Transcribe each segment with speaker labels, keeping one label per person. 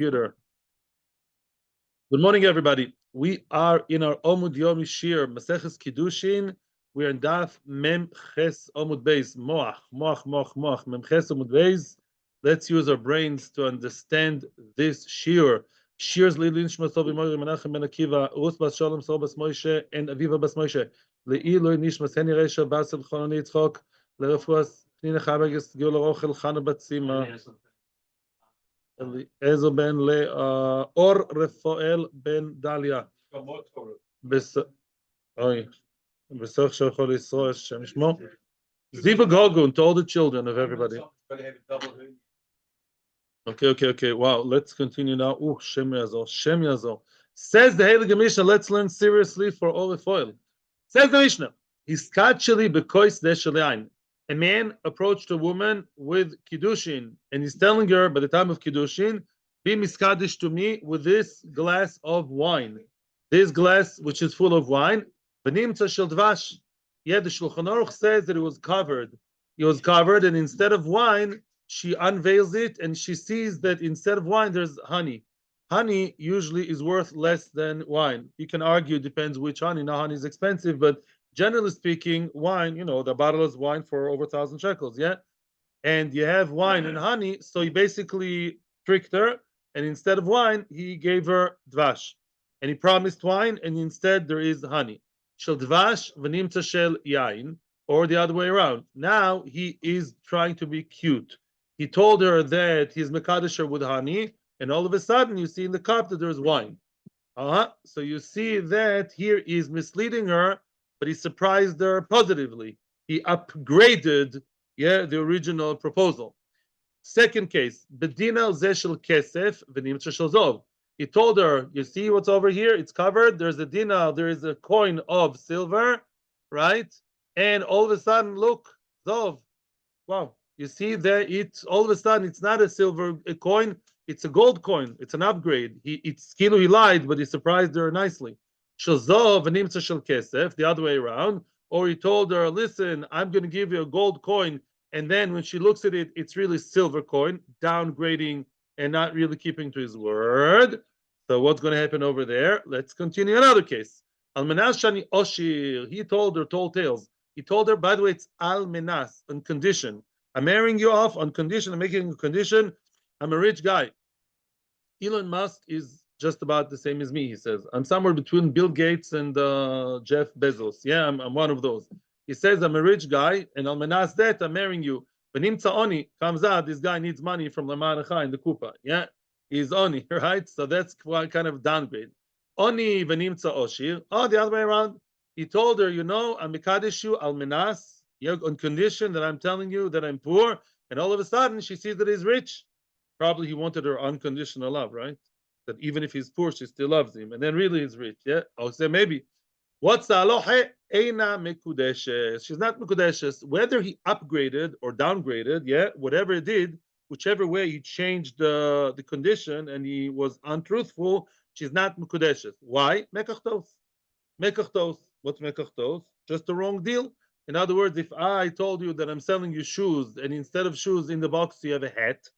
Speaker 1: computer. Good morning, everybody. We are in our Amud Yomi Shiur, Maseches Kiddushin. We are in Daf Mem Ches Amud Beis, Moach, Mem Ches Amud Beis. Let's use our brains to understand this Shiur. Shiur's Lilin Shmasov Imoy Menachem Ben Akiva, Ruth Bas Shalom Sol Bas Moshe, and Aviva Bas Moshe. Le'iloi Nishmas Heni Reisha Basel Chononi Yitzchok, Lerefuas Nina Chabeges Gil Rochel Chana Batzima. Eliezer ben Or Rafael ben Dalia. Besach Shachol Yisrael Shem Shmo. Ziva Gogun to all the children of everybody. Okay. Wow, let's continue now. Shem Yazor. Says the Heilige Mishnah, let's learn seriously for all foil. Says the Mishnah, Hiskacheli bekois deshalein. A man approached a woman with Kiddushin, and he's telling her by the time of Kiddushin, be miskadish to me with this glass of wine. This glass, which is full of wine, benimtza shel dvash. Yet the Shulchan Aruch says that it was covered. It was covered, and instead of wine, she unveils it, and she sees that instead of wine, there's honey. Honey usually is worth less than wine. You can argue, depends which honey. Now, honey is expensive, but generally speaking, wine, the bottle is wine for over 1,000 shekels, yeah? And you have wine and honey, so he basically tricked her, and instead of wine, he gave her dvash. And he promised wine, and instead there is honey. Shel dvash v'nimtza shel yain, or the other way around. Now he is trying to be cute. He told her that he's mekadesh her with honey, and all of a sudden you see in the cup that there's wine. So you see that here is misleading her, but he surprised her positively. He upgraded, the original proposal. Second case, bedina zeshel kesef v'nimtza shel zov. He told her, you see what's over here? It's covered. There's a dinar, there is a coin of silver, right? And all of a sudden, look, zov. Wow. You see that it's all of a sudden it's not a silver coin, it's a gold coin. It's an upgrade. It's kilo he lied, but he surprised her nicely. Shazov v'nimtza shel kesef, the other way around. Or he told her, listen, I'm going to give you a gold coin, and then when she looks at it, it's really silver coin, downgrading and not really keeping to his word. So what's going to happen over there? Let's continue another case. Almenas shani oshir. He told her tall tales. He told her, by the way, it's almenas, on condition. I'm marrying you off on condition. I'm making a condition. I'm a rich guy. Elon Musk is just about the same as me, he says. I'm somewhere between Bill Gates and Jeff Bezos. Yeah, I'm one of those. He says, I'm a rich guy, and almenas that, I'm marrying you. When Nimtza Oni comes out, this guy needs money from Lamanacha in the Kupa. Yeah, he's Oni, right? So that's kind of downgrade. Oni v'nimtza Oshir. Oh, the other way around. He told her, I'm Mekadesh you almenas, on condition that I'm telling you that I'm poor. And all of a sudden, she sees that he's rich. Probably he wanted her unconditional love, right? That even if he's poor, she still loves him. And then really he's rich. Yeah, I'll say maybe. What's the aloha? Eina mekudeshes. She's not mekudeshes. Whether he upgraded or downgraded, whatever he did, whichever way he changed the condition and he was untruthful, she's not mekudeshes. Why? Mekachtos. Mekachtos. What's mekachtos? Just the wrong deal. In other words, if I told you that I'm selling you shoes, and instead of shoes in the box you have a hat,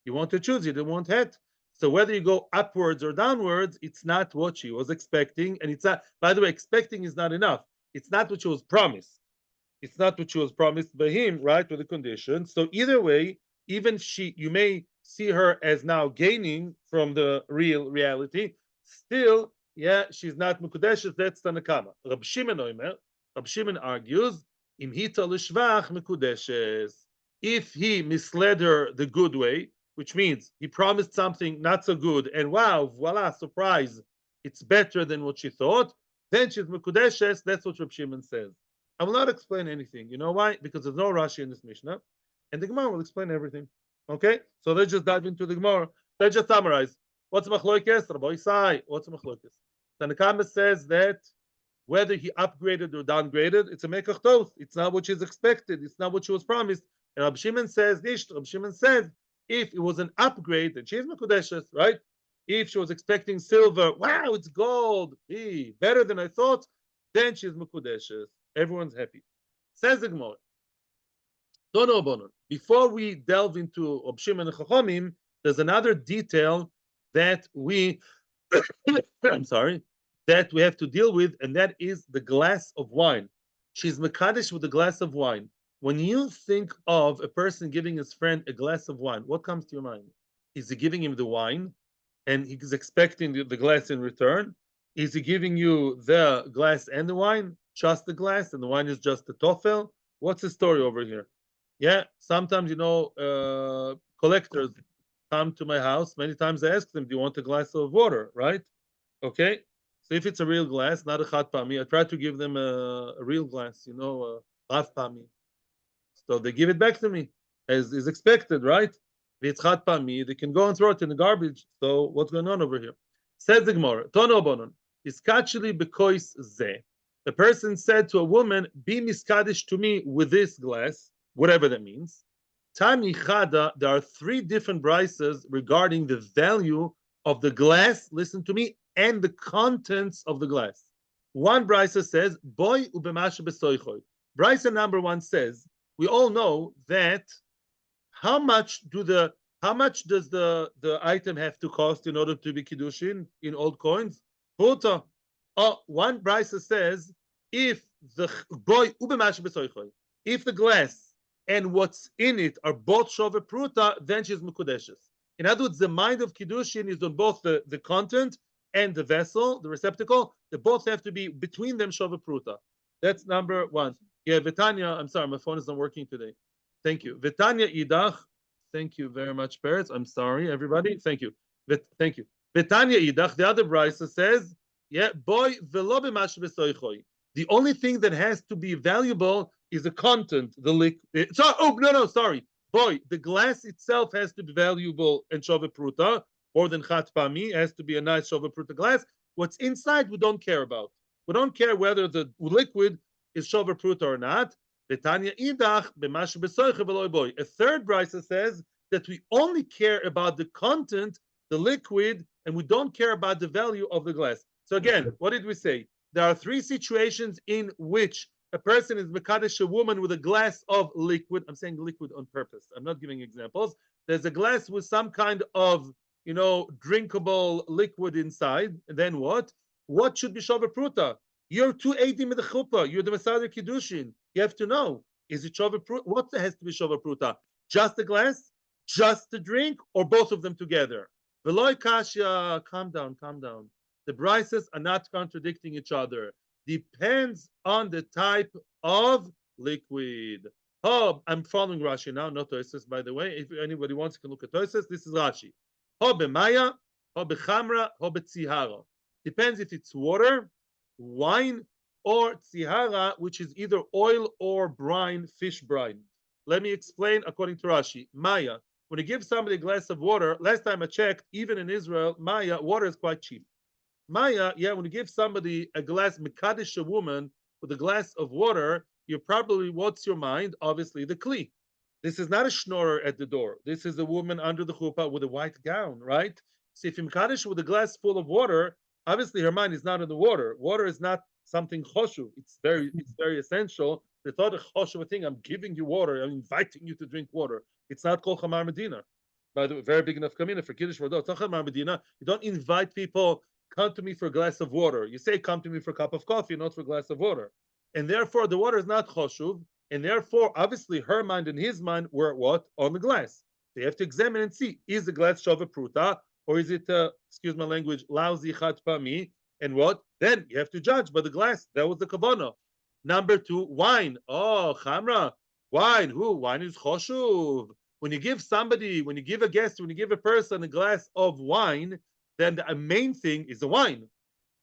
Speaker 1: you want to choose. You don't want hat. So whether you go upwards or downwards, it's not what she was expecting. And it's not, by the way, expecting is not enough. It's not what she was promised. It's not what she was promised by him, right? With the condition. So either way, even you may see her as now gaining from the reality. Still, she's not Mukudeshes, that's Tanakama. Rab Shimon argues, Im hita l'shvach Mukudeshes. If he misled her the good way, which means he promised something not so good, and wow, voila, surprise, it's better than what she thought, then she's Mekudeshes. That's what Reb Shimon says. I will not explain anything. You know why? Because there's no Rashi in this Mishnah, and the Gemara will explain everything. Okay? So let's just dive into the Gemara. Let's just summarize. What's Machloikes? Rabbi Isai. What's Machloikes? Tanakama says that whether he upgraded or downgraded, it's a Mekach Tos. It's not what she's expected. It's not what she was promised. And Reb Shimon says, Reb Shimon says, if it was an upgrade, then she's Mekudeshes, right? If she was expecting silver, wow, it's gold, better than I thought, then she's Mekudeshes. Everyone's happy. Says the Gemara. Before we delve into Reb Shimon and Chachamim, there's another detail that we, I'm sorry, that we have to deal with, and that is the glass of wine. She's Mekadesh with a glass of wine. When you think of a person giving his friend a glass of wine, what comes to your mind? Is he giving him the wine and he's expecting the glass in return? Is he giving you the glass and the wine? Just the glass and the wine is just the toffel? What's the story over here? Yeah, sometimes, collectors come to my house. Many times I ask them, do you want a glass of water, right? Okay. So if it's a real glass, not a chat pami, I try to give them a real glass, a raf pami. So they give it back to me as is expected, right? If it's chat pami, they can go and throw it in the garbage. So what's going on over here? Says the Gemara, Tono bonon, iskacheli bekois ze. The person said to a woman, be miskadish to me with this glass, whatever that means. Tami chada, there are three different brises regarding the value of the glass, listen to me, and the contents of the glass. One brisa says, boy ubemashe besoichoy. Brisa number one says, we all know that how much does the item have to cost in order to be kiddushin in old coins? Pruta. Oh, one brisa says, if the boy ubemashe besoichoy, if the glass and what's in it are both shove pruta, then she's mekudeshes. In other words, the mind of kiddushin is on both the content and the vessel, the receptacle. They both have to be between them shove pruta. That's number one. Yeah, Vitanya, I'm sorry, my phone is not working today. Thank you. Vitanya idach. Thank you very much, Peretz. I'm sorry, everybody. Thank you. Thank you. Vitanya idach, the other brisa says, yeah, boy, velo b'mash b'soichoi. The only thing that has to be valuable is the content, the liquid. Sorry. Boy, the glass itself has to be valuable and shove pruta, more than chat pami, has to be a nice shove pruta glass. What's inside, we don't care about. We don't care whether the liquid is shove pruta or not. A third brisa says that we only care about the content, the liquid, and we don't care about the value of the glass. So again, what did we say? There are three situations in which a person is mekadesh a woman with a glass of liquid. I'm saying liquid on purpose. I'm not giving examples. There's a glass with some kind of, drinkable liquid inside. And then what? What should be shava pruta? You're 280 with the chuppah. You're the Messiah Kiddushin. You have to know. Is it shava pruta? What has to be shava pruta? Just the glass? Just the drink? Or both of them together? Veloy kasha. Calm down. The brises are not contradicting each other. Depends on the type of liquid. Oh, I'm following Rashi now, not Toises, by the way. If anybody wants, you can look at Toises. This is Rashi. Ho b'maya, ho b'chamra, ho b'tzihara. Depends if it's water, wine, or tzihara, which is either oil or brine, fish brine. Let me explain according to Rashi. Maya, when you give somebody a glass of water, last time I checked, even in Israel, Maya, water is quite cheap. Maya, yeah, when you give somebody a glass, mekadesh a woman with a glass of water, you probably, what's your mind? Obviously, the kli. This is not a schnorrer at the door. This is a woman under the chuppah with a white gown, right? So if you mekadesh with a glass full of water, obviously her mind is not in the water. Water is not something choshuv. It's very essential. The thought of choshuv thing, I'm giving you water, I'm inviting you to drink water. It's not called chamar medina. By the way, very big enough kamina for kiddush v'adot. It's not chamar medina. You don't invite people. Come to me for a glass of water. You say, come to me for a cup of coffee, not for a glass of water. And therefore, the water is not choshuv. And therefore, obviously, her mind and his mind were what? On the glass. They have to examine and see, is the glass shava pruta, or is it, excuse my language, lousy chat pami? And what? Then you have to judge by the glass. That was the kavanah. Number two, wine. Oh, chamra. Wine. Who? Wine is choshuv. When you give a guest, when you give a person a glass of wine, then the main thing is the wine.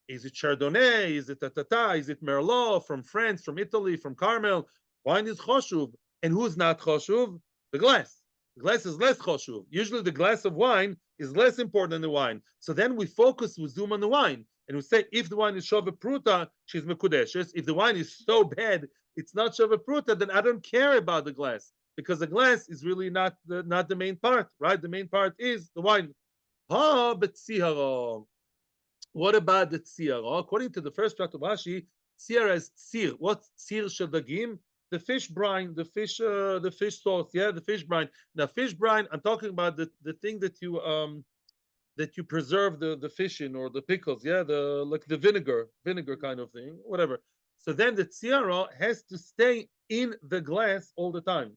Speaker 1: Is it Chardonnay? Is it Tatata? Is it Merlot from France, from Italy, from Carmel? Wine is choshuv. And who's not choshuv? The glass. The glass is less choshuv. Usually the glass of wine is less important than the wine. So then we zoom on the wine. And we say, if the wine is shova pruta, she's mekudeshes. If the wine is so bad, it's not shova pruta, then I don't care about the glass. Because the glass is really not the main part, right? The main part is the wine. Ha, but tzihara. What about the tzihara? According to the first chapter of Rashi, tzihara is tzir. What's tzir shadagim? The fish brine, the fish sauce, yeah, the fish brine. Now, fish brine, I'm talking about the thing that you that you preserve the fish in or the pickles, yeah, the like the vinegar kind of thing, whatever. So then the tzira has to stay in the glass all the time.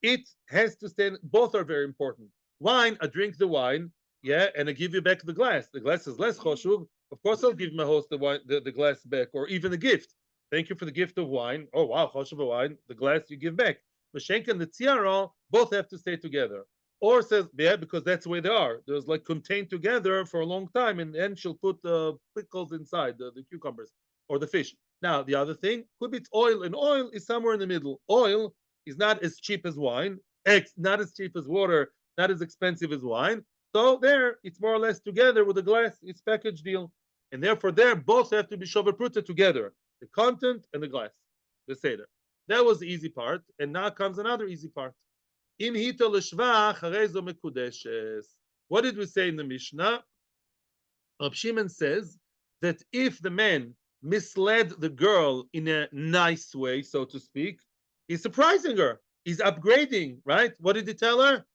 Speaker 1: It has to stay. Both are very important. Wine, I drink the wine, yeah, and I give you back the glass. The glass is less choshuv. Of course, I'll give my host the wine, the glass back, or even a gift. Thank you for the gift of wine. Oh wow, choshuv wine. The glass you give back. Mashenka and the tiara both have to stay together. Or says, yeah, because that's the way they are. There's like contained together for a long time, and then she'll put the pickles inside, the cucumbers or the fish. Now, the other thing could be it's oil, and oil is somewhere in the middle. Oil is not as cheap as wine, not as cheap as water, not as expensive as wine. So there, it's more or less together with the glass. It's package deal, and therefore there both have to be shover together, the content and the glass, the seder. That was the easy part, and now comes another easy part. Im hito l'shvach harezo mekudeshes. What did we say in the Mishnah? Rab Shimon says that if the man misled the girl in a nice way, so to speak, he's surprising her. He's upgrading, right? What did he tell her?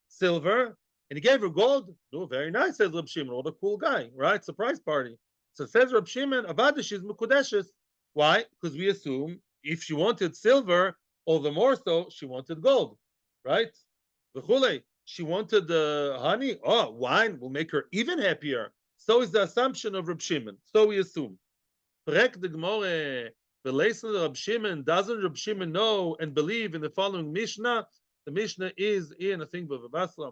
Speaker 1: Silver. And he gave her gold. Oh, very nice, says Rab Shimon. What a cool guy, right? Surprise party. So says Rab Shimon, Avada, she's Mekudeshes. Why? Because we assume if she wanted silver, all the more so, she wanted gold, right? V'chulei. She wanted honey. Oh, wine will make her even happier. So is the assumption of Rab Shimon. So we assume. Correct the Gemara. Rab Shimon, doesn't Rab Shimon know and believe in the following Mishnah? The Mishnah is in, I think, Bava Basra.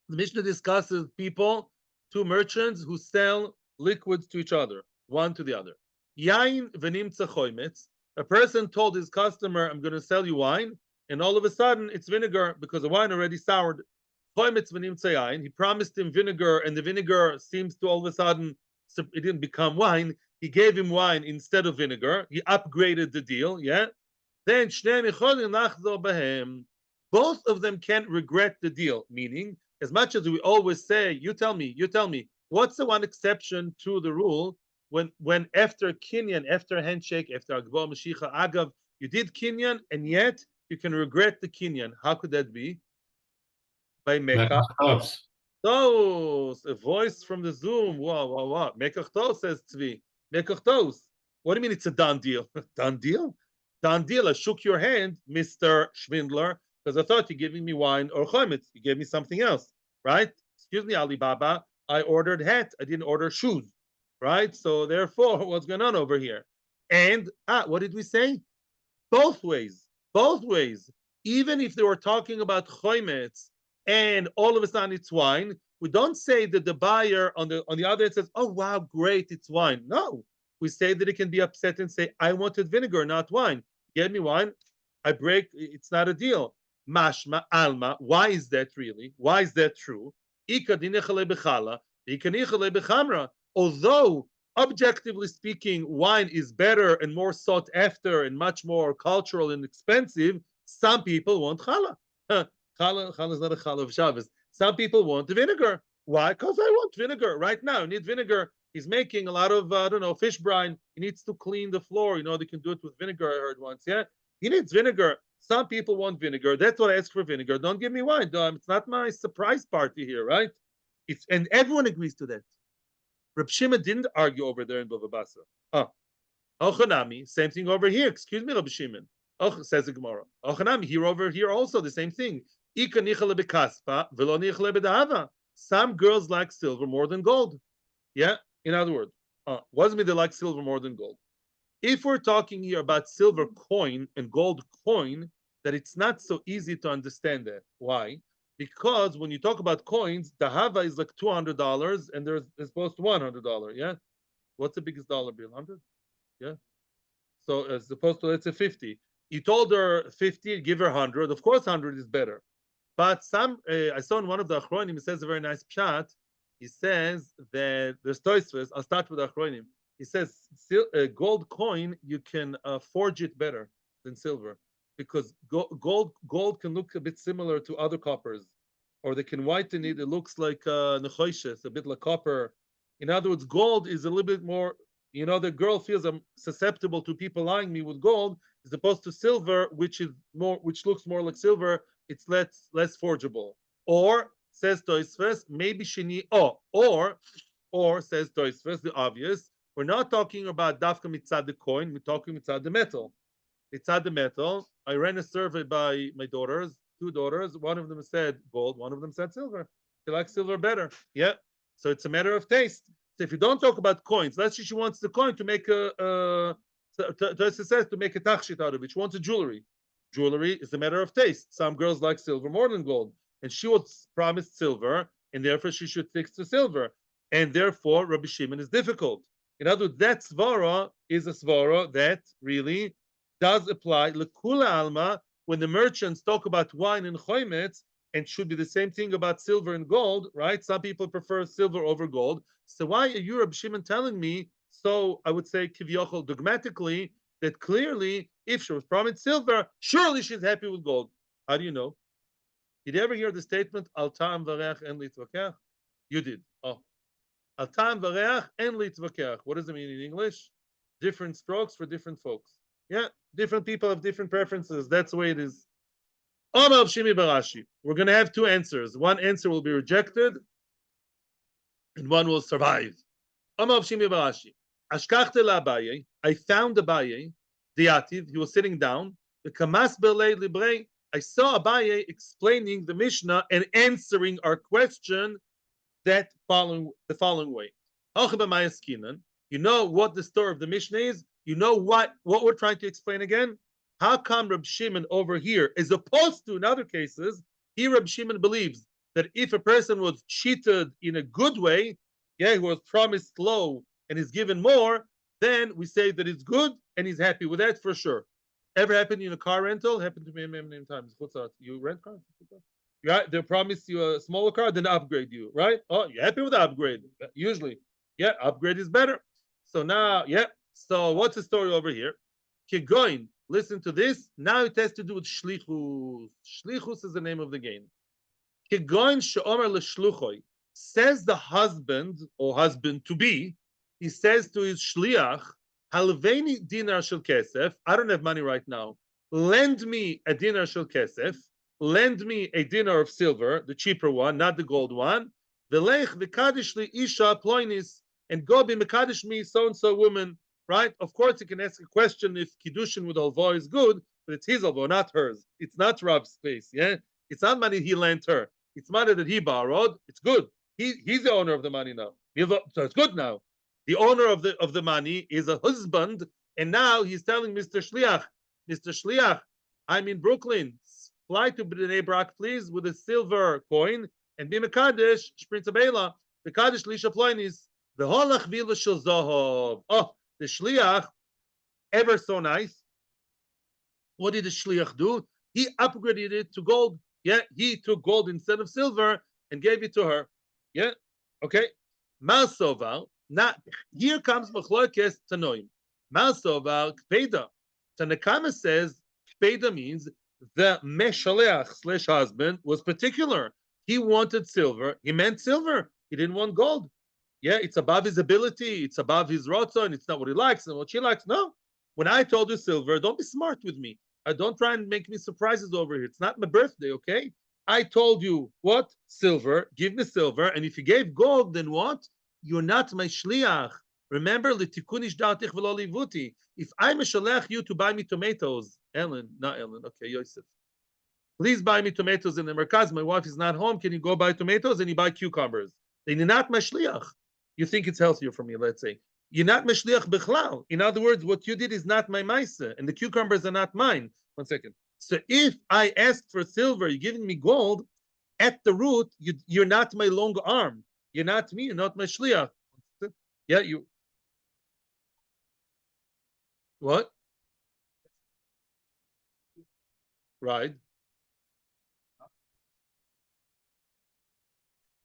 Speaker 1: The Mishnah discusses people, two merchants who sell liquids to each other, one to the other. Yain v'nimtza choimetz. A person told his customer, I'm going to sell you wine, and all of a sudden it's vinegar because the wine already soured. Choimetz v'nimtza yain. He promised him vinegar, and the vinegar seems to all of a sudden, it didn't become wine. He gave him wine instead of vinegar. He upgraded the deal, yeah? Then both of them can't regret the deal, meaning, as much as we always say, you tell me, what's the one exception to the rule when after kinyan, after handshake, after agbo mashicha agav, you did kinyan and yet you can regret the kinyan. How could that be? By mekach. A voice from the Zoom. Wow. Mekach tos, says Tzvi. Mekach tos. What do you mean it's a done deal? Done deal? Done deal. I shook your hand, Mr. Schwindler, because I thought you're giving me wine or chometz. You gave me something else, right? Excuse me, Alibaba. I ordered hat. I didn't order shoes, right? So therefore, what's going on over here? And what did we say? Both ways. Both ways. Even if they were talking about chometz and all of a sudden it's wine, we don't say that the buyer on the other end says, "Oh wow, great, it's wine." No, we say that it can be upset and say, "I wanted vinegar, not wine. Get me wine. I break. It's not a deal." Mashma alma. Why is that really? Why is that true? Although objectively speaking, wine is better and more sought after and much more cultural and expensive, some people want challah. Challah is not a challah of Shabbos. Some people want the vinegar. Why? Because I want vinegar right now. I need vinegar. He's making a lot of, fish brine. He needs to clean the floor. They can do it with vinegar, I heard once. Yeah? He needs vinegar. Some people want vinegar. That's what I ask for vinegar. Don't give me wine. It's not my surprise party here, right? And everyone agrees to that. Reb Shimon didn't argue over there in Bava Basra. Ochanami, same thing over here. Excuse me, Reb Shimon. Says the Gemara. Ochanami, here over here also the same thing. Some girls like silver more than gold. Yeah, in other words, what does it mean they like silver more than gold? If we're talking here about silver coin and gold coin, that it's not so easy to understand that. Why? Because when you talk about coins, the hava is like $200 and there's supposed to $100. Yeah, what's the biggest dollar bill? 100. Yeah. So as opposed to let's say 50. You told her 50, give her 100. Of course, 100 is better. But I saw in one of the Achronim, he says a very nice pshat. He says that there's Toysves. I'll start with the Achronim. He says gold coin, you can forge it better than silver because gold can look a bit similar to other coppers, or they can whiten it. It looks like nechoishes, a bit like copper. In other words, gold is a little bit more. The girl feels I'm susceptible to people lying me with gold, as opposed to silver, which looks more like silver, it's less forgeable. Or says Toisves, maybe Shini. Or says Toisves, the obvious. We're not talking about dafka mitzad the coin. We're talking mitzad the metal. Mitzad the metal. I ran a survey by my daughters, two daughters. One of them said gold. One of them said silver. She likes silver better. Yeah. So it's a matter of taste. So if you don't talk about coins, let's say she wants the coin to make says to make a tachshit out of it. She wants a jewelry. Jewelry is a matter of taste. Some girls like silver more than gold, and she was promised silver, and therefore she should stick to silver. And therefore, Rabbi Shimon is difficult. In other words, that svara is a svara that really does apply lekula alma when the merchants talk about wine and choimetz, and should be the same thing about silver and gold, right? Some people prefer silver over gold. So why are you, Rabbi Shimon, telling me? So I would say kivyochol dogmatically that clearly, if she was promised silver, surely she's happy with gold. How do you know? Did you ever hear the statement al ta'am vareach en litvakach? You did. Oh, al ta'am vareach en litvakach. What does it mean in English? Different strokes for different folks. Yeah, different people have different preferences. That's the way it is. Amar of Shimi Barashi. We're going to have two answers. One answer will be rejected, and one will survive. Amar of Shimi Barashi. Ashkachte la Abaye. I found Abaye, Diativ. He was sitting down. The Kamas Belei Librei. I saw Abaye explaining the Mishnah and answering our question the following way. You know what the story of the Mishnah is? You know what we're trying to explain again? How come Reb Shimon over here, as opposed to in other cases, here Reb Shimon believes that if a person was cheated in a good way, yeah, he was promised low and is given more, then we say that it's good and he's happy with that for sure. Ever happened in a car rental? Happened to me many times. You rent cars? Yeah, they promise you a smaller car, then upgrade you, right? Oh, you're happy with the upgrade? Usually, yeah, upgrade is better. So now, yeah. So what's the story over here? Kigoin, listen to this. Now it has to do with shlichus. Shlichus is the name of the game. Kigoin she'omer l'shluchoi. Says the husband or husband to be, he says to his shliach, halveini dinar shel kesef. I don't have money right now. Lend me a dinar shel kesef. Lend me a dinar of silver, the cheaper one, not the gold one. Velech v'kadish li isha ploinis, and go be mekadosh me so and so woman, right? Of course, you can ask a question if Kiddushin with halva is good, but it's his halva, not hers. It's not Rab's space, yeah? It's not money he lent her. It's money that he borrowed. It's good. He's the owner of the money now. So it's good now. The owner of the money is a husband, and now he's telling Mr. Shliach, I'm in Brooklyn. Fly to Bnei Brak, please, with a silver coin, and be mekadosh shprinz abela. Mekadosh lisha ploinis. The holach vila shel zohov. Oh, the shliach, ever so nice. What did the shliach do? He upgraded it to gold. Yeah, he took gold instead of silver and gave it to her. Yeah, okay. Malsoval. Now here comes machlokes tanoim. Malsoval kpeda. Tanakama says kpeda means the meshaleach / husband was particular. He wanted silver. He meant silver. He didn't want gold. Yeah, it's above his ability. It's above his rotzon. It's not what he likes and what she likes. No. When I told you silver, don't be smart with me. Don't try and make me surprises over here. It's not my birthday, okay? I told you what? Silver. Give me silver. And if you gave gold, then what? You're not my shliach. Remember, litikunish da'atich v'lo livuti. If I meshaleach you to buy me tomatoes, Ellen, not Ellen, okay, Yosef. Please buy me tomatoes in the merkaz. My wife is not home. Can you go buy tomatoes? And you buy cucumbers. Then you're not my shliach. You think it's healthier for me, let's say. You're not meshliach bichlal. In other words, what you did is not my maisa, and the cucumbers are not mine. 1 second. So if I asked for silver, you're giving me gold, at the root, you're not my long arm. You're not me. You're not my shliach. Yeah, you. What? Right.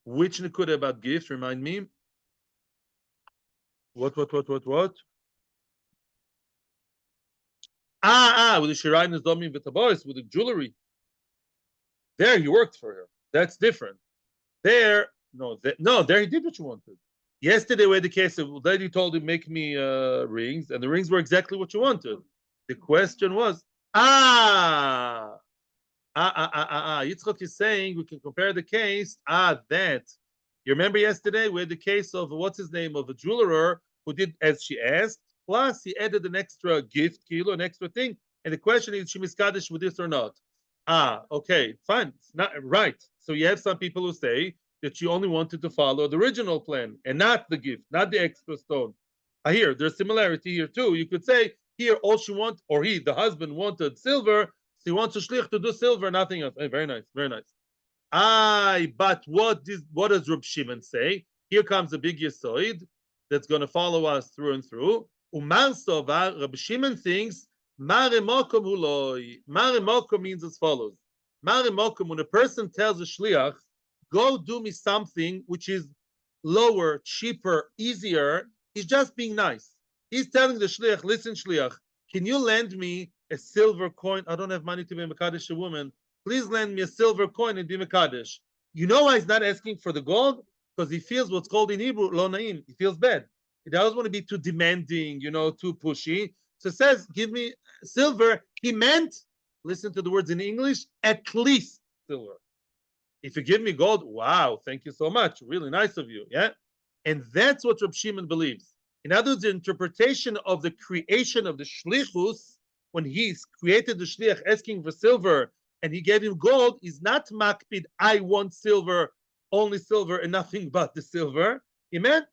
Speaker 1: Which nekuda about gifts? Remind me. What? With the shirayin is domi with the jewelry. There he worked for her. That's different. There, there he did what you wanted. Yesterday we had the case of lady told him make me rings, and the rings were exactly what you wanted. The question was, Yitzchok is saying we can compare the case. That you remember yesterday we had the case of what's his name of a jeweler who did as she asked. Plus he added an extra gift, kilo, an extra thing. And the question is, she miskadish with this or not? Okay, fine. It's not right. So you have some people who say that she only wanted to follow the original plan and not the gift, not the extra stone. I hear there's similarity here too. You could say here all she wants, or he, the husband, wanted silver, so he wants a shlich to do silver, nothing else. Hey, very nice, very nice. But what does Reb Shimon say? Here comes a big yesoid that's going to follow us through and through. Umar Sova, Reb Shimon thinks Mare Mokom Huloi. Mare Mokom means as follows. Mare Mokom, when a person tells a shliach, go do me something which is lower, cheaper, easier, he's just being nice. He's telling the shliach, listen, shliach, can you lend me a silver coin? I don't have money to be Mekadesh a woman. Please lend me a silver coin and be Mekadesh. You know why he's not asking for the gold? Because he feels what's called in Hebrew, lo naim. He feels bad. He doesn't want to be too demanding, too pushy. So it says, give me silver. He meant, listen to the words in English, at least silver. If you give me gold, wow, thank you so much. Really nice of you. Yeah. And that's what Reb Shimon believes. In other words, the interpretation of the creation of the shlichus, when he created the shliach asking for silver and he gave him gold, is not makpid, I want silver, only silver and nothing but the silver. He meant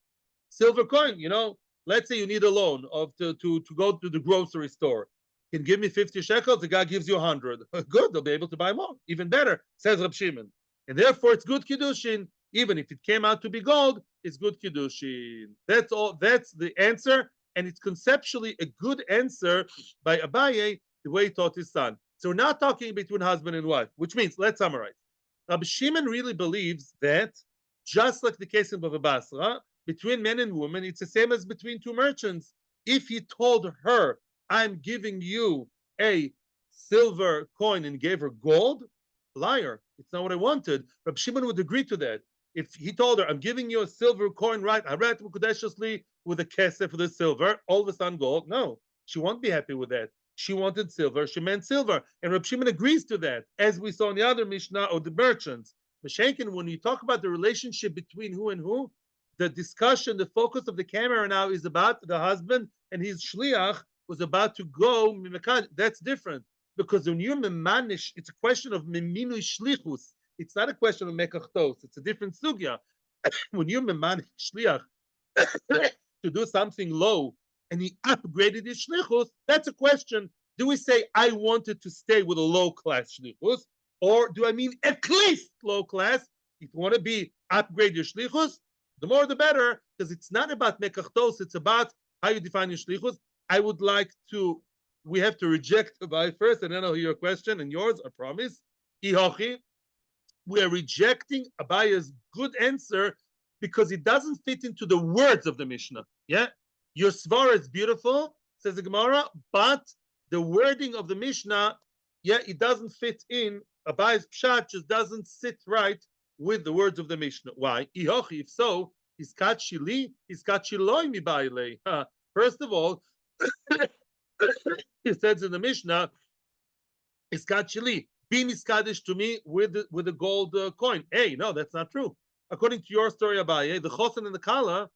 Speaker 1: silver coin. Let's say you need a loan to go to the grocery store. You can give me 50 shekels, the guy gives you 100. Good, they'll be able to buy more. Even better, says Reb Shimon. And therefore it's good Kiddushin. Even if it came out to be gold, it's good Kiddushin. That's all. That's the answer. And it's conceptually a good answer by Abaye, the way he taught his son. So we're not talking between husband and wife, which means, let's summarize. Rabbi Shimon really believes that, just like the case in Bava Basra, between men and women, it's the same as between two merchants. If he told her, I'm giving you a silver coin and gave her gold, liar. It's not what I wanted. Rabbi Shimon would agree to that. If he told her, I'm giving you a silver coin, right? I read Mukadeshiously with a kesef for the silver, all of a sudden gold. No, she won't be happy with that. She wanted silver, she meant silver. And Rabbi Shimon agrees to that, as we saw in the other Mishnah of the merchants. Mashenkin, when you talk about the relationship between who and who, the discussion, the focus of the camera now is about the husband and his shliach was about to go. That's different. Because when you're memanish, it's a question of meminu shlichus. It's not a question of mekachtos. It's a different sugya. When you're memanish shliach to do something low and he upgraded his shlichus, that's a question. Do we say, I wanted to stay with a low class shlichus? Or do I mean at least low class? If you want to be upgrade your shlichus, the more the better, because it's not about mekachtos, it's about how you define your shlichus. I would like to, we have to reject Abai first, and then I'll hear your question and yours, I promise. Ihochi, we are rejecting Abaya's good answer because it doesn't fit into the words of the Mishnah. Yeah? Your svara is beautiful, says the Gemara, but the wording of the Mishnah, it doesn't fit in. Abaya's pshat just doesn't sit right with the words of the Mishnah. Why? Ihochi, if so, iskat shili, iskat shiloi mi baile. First of all, he says in the Mishnah, iskat shili, be miskadish to me with the gold coin. Hey, no, that's not true. According to your story, Abaye, the chosen and the kala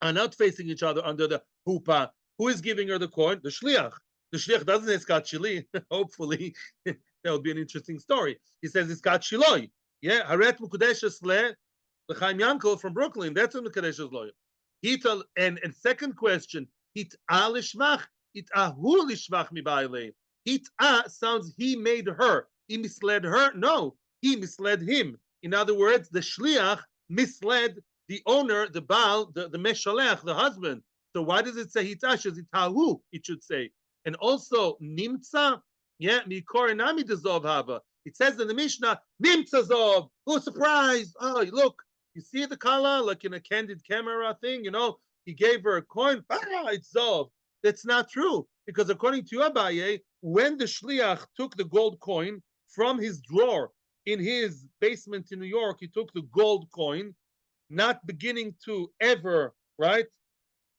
Speaker 1: are not facing each other under the hupa. Who is giving her the coin? The shliach. The shliach doesn't say iskat shili. Hopefully, that would be an interesting story. He says iskat shiloi. Yeah, haret mukudeshes le Chaim Yankel from Brooklyn. That's what mukudeshes lo. And second question, hit'a lishmach, hit'ahu lishmach mi baile. Hit'a sounds he made her. He misled her? No, he misled him. In other words, the shliach misled the owner, the baal, the meshalech, the husband. So why does it say hit'a? Hit'ahu, it should say. And also, nimtza, mikorinami dezov hava. It says in the Mishnah, nimtza zov. Oh, surprise. Oh, look, you see the kala, like in a candid camera thing, he gave her a coin. It's zov. That's not true. Because according to Abaye, when the shliach took the gold coin from his drawer in his basement in New York, he took the gold coin, not beginning to ever, right,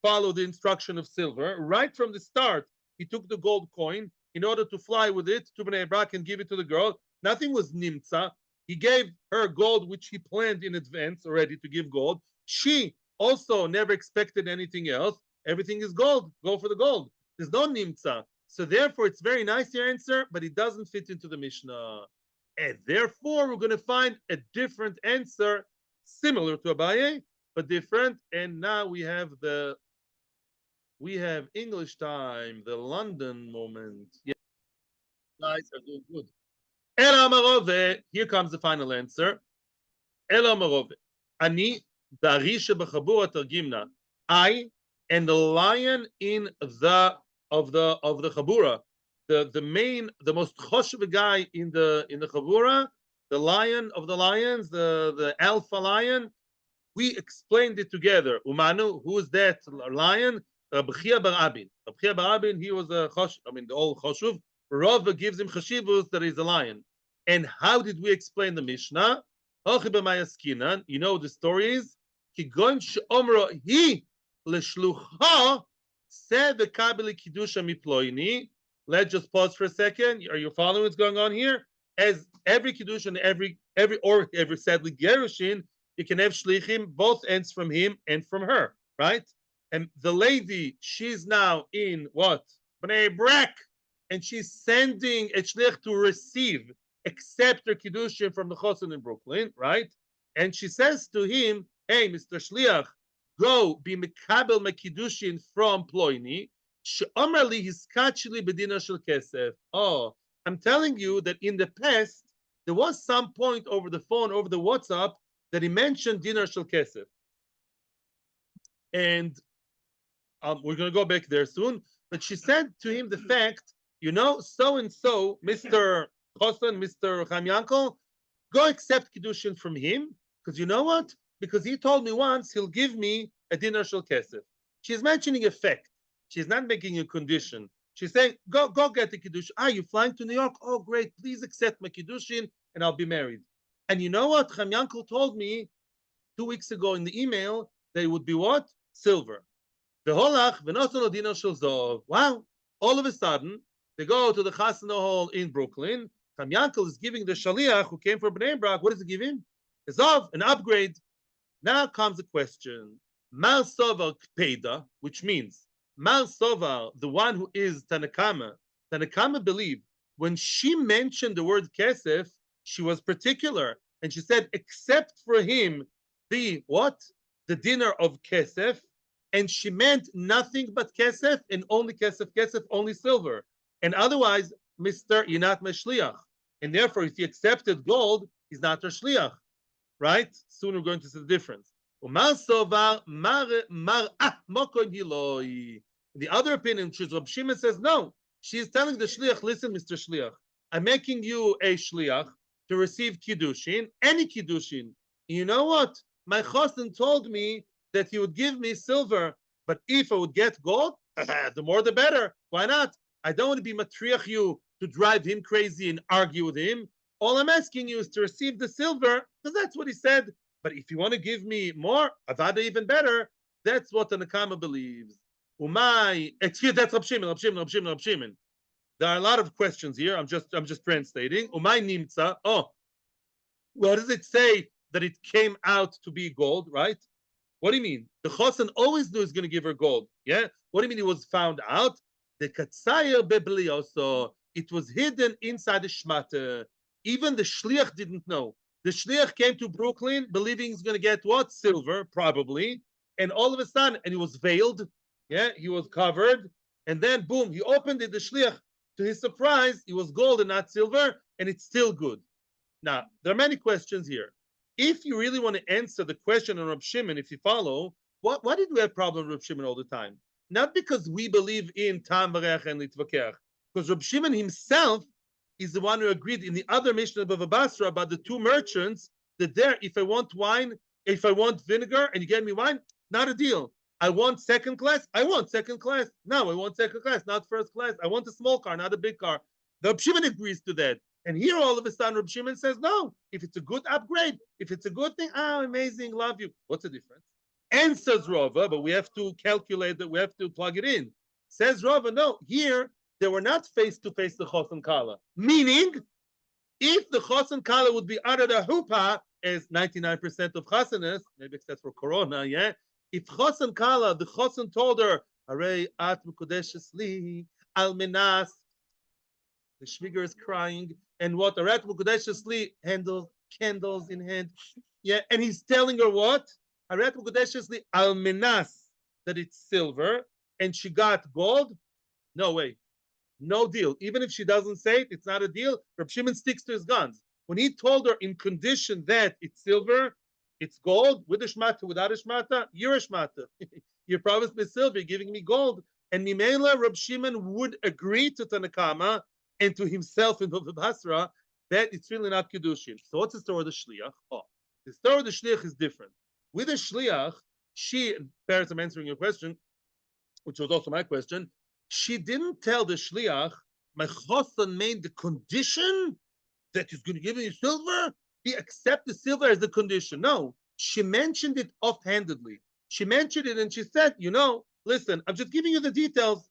Speaker 1: follow the instruction of silver. Right from the start, he took the gold coin. in order to fly with it to Bnei Brak and give it to the girl. Nothing was nimtza. He gave her gold, which he planned in advance already to give gold. She also never expected anything else. Everything is gold. Go for the gold. There's no nimtza. So therefore, it's very nice your answer, but it doesn't fit into the Mishnah. And therefore, we're going to find a different answer, similar to Abaye, but different. And now we have English time, the London moment. Yeah, guys are doing good. Ela Marove, here comes the final answer. Ela Marove. Ani darisha b'chabura targimna. I and the lion in the chabura, the most choshev guy in the chabura, the lion of the lions, the alpha lion. We explained it together. Umanu, who is that lion? Rabbi Chia bar Abin. Rabbi Chia bar Abin, he was the old choshev. Rava gives him chashivus that he's a lion. And how did we explain the Mishnah? You know the stories. Kigon she'omro he l'shlucha said the kabeli kiddusha miploini. Let's just pause for a second. Are you following what's going on here? As every kiddushin, every sadly gerushin, you can have shlichim, both ends from him and from her, right? And the lady, she's now in what? Bnei Brak, and she's sending a shlich to receive, accept her kiddushin from the chosin in Brooklyn, right? And she says to him, "Hey, Mr. Shliach, go be mekabel mekiddushin from Ploini. She'omerli hiskachli bedina shel kesef." Oh, I'm telling you that in the past there was some point over the phone, over the WhatsApp, that he mentioned dinar shel kesef, and we're going to go back there soon. But she said to him the fact, so and so, Mr. Chosan, Mr. Chamyankel, go accept kiddushin from him, because you know what? Because he told me once he'll give me a dinar shel kesef. She's mentioning a fact. She's not making a condition. She's saying, go get the kiddushin. You're flying to New York? Oh, great. Please accept my kiddushin and I'll be married. And you know what? Chamyankel told me 2 weeks ago in the email that it would be what? Silver. Wow. All of a sudden, they go to the Chasana Hall in Brooklyn. Chamyankel is giving the Shaliach who came from Bnei Brak, what does he give him? A Zov, an upgrade. Now comes the question. Mal Sovar Kpeda, which means Mal Sovar, the one who is Tanakama. Tanakama believed when she mentioned the word Kesef, she was particular. And she said, except for him, the what? The dinner of Kesef. And she meant nothing but Kesef and only Kesef, only silver. And otherwise, Mr. You're not my shliach. And therefore, if he accepted gold, he's not her shliach. Right? Soon we're going to see the difference. The other opinion, which is Rab Shimon, says no. She's telling the shliach, listen, Mr. Shliach, I'm making you a shliach to receive kiddushin, any kiddushin. You know what? My chosin told me that he would give me silver, but if I would get gold, the more the better. Why not? I don't want to be matriach you to drive him crazy and argue with him. All I'm asking you is to receive the silver, because that's what he said. But if you want to give me more, avada even better. That's what the Nakama believes. That's Rab Shimon. There are a lot of questions here. I'm just translating. Umay nimtza. Oh, what does it say that it came out to be gold? Right? What do you mean? The chosan always knew he's going to give her gold. Yeah. What do you mean? It was found out. The katsayer beblioso. It was hidden inside the shmata. Even the shliach didn't know. The shliach came to Brooklyn believing he's going to get what? Silver, probably. And all of a sudden, and he was veiled. Yeah, he was covered. And then, boom, he opened it, the shliach. To his surprise, it was gold and not silver, and it's still good. Now, there are many questions here. If you really want to answer the question on Rab Shimon, if you follow, why did we have problem with Rab Shimon all the time? Not because we believe in Tam Varech and Litvaker, because Rab Shimon himself is the one who agreed in the other Mishnah of Bava Basra about the two merchants that there, if I want wine, if I want vinegar and you get me wine, not a deal. I want second class. I want second class. No, I want second class, not first class. I want a small car, not a big car. The Rab Shimon agrees to that. And here all of a sudden Rab Shimon says, no, if it's a good upgrade, if it's a good thing, amazing, love you. What's the difference? Answers Rava, but we have to calculate that, we have to plug it in. Says Rava, no, here they were not face to face the Chosan Kala. Meaning, if the Chosan Kala would be under the hupa, as 99% of Chasanas, maybe except for Corona, yeah. If Chosan Kala, the Chosan told her, "Harei at mukudeshes li al menas," the shviger is crying, and what? Arat mukudeshes li, handle candles in hand, yeah. And he's telling her what? Arat mukudeshes li al menas, that it's silver, and she got gold. No way. No deal. Even if she doesn't say it, it's not a deal. Reb Shimon sticks to his guns. When he told her in condition that it's silver, it's gold, with a shmata, without a shmata, you're a shmata. You promised me silver, you're giving me gold. And Mimela, Reb Shimon would agree to Tanakama and to himself in Bava Basra that it's really not Kiddushin. So what's the story of the Shliach? Oh, the story of the Shliach is different. With the Shliach, she, Paris, I'm answering your question, which was also my question, she didn't tell the shliach, my chosan made the condition that he's going to give me silver. He accepts the silver as the condition. No, she mentioned it offhandedly. She mentioned it and she said, listen, I'm just giving you the details.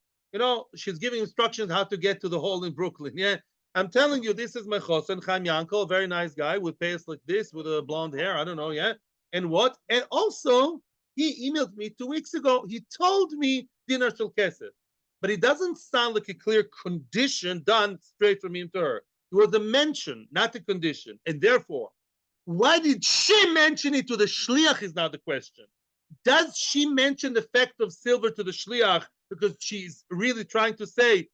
Speaker 1: She's giving instructions how to get to the hall in Brooklyn. Yeah, I'm telling you, this is my chosan, Chaim Yankel, a very nice guy with face like this, with a blonde hair. I don't know, yeah. And what? And also, he emailed me 2 weeks ago. He told me dinar shel kesef. But it doesn't sound like a clear condition done straight from him to her. It was a mention, not a condition. And therefore, why did she mention it to the shliach is now the question. Does she mention the fact of silver to the shliach because she's really trying to say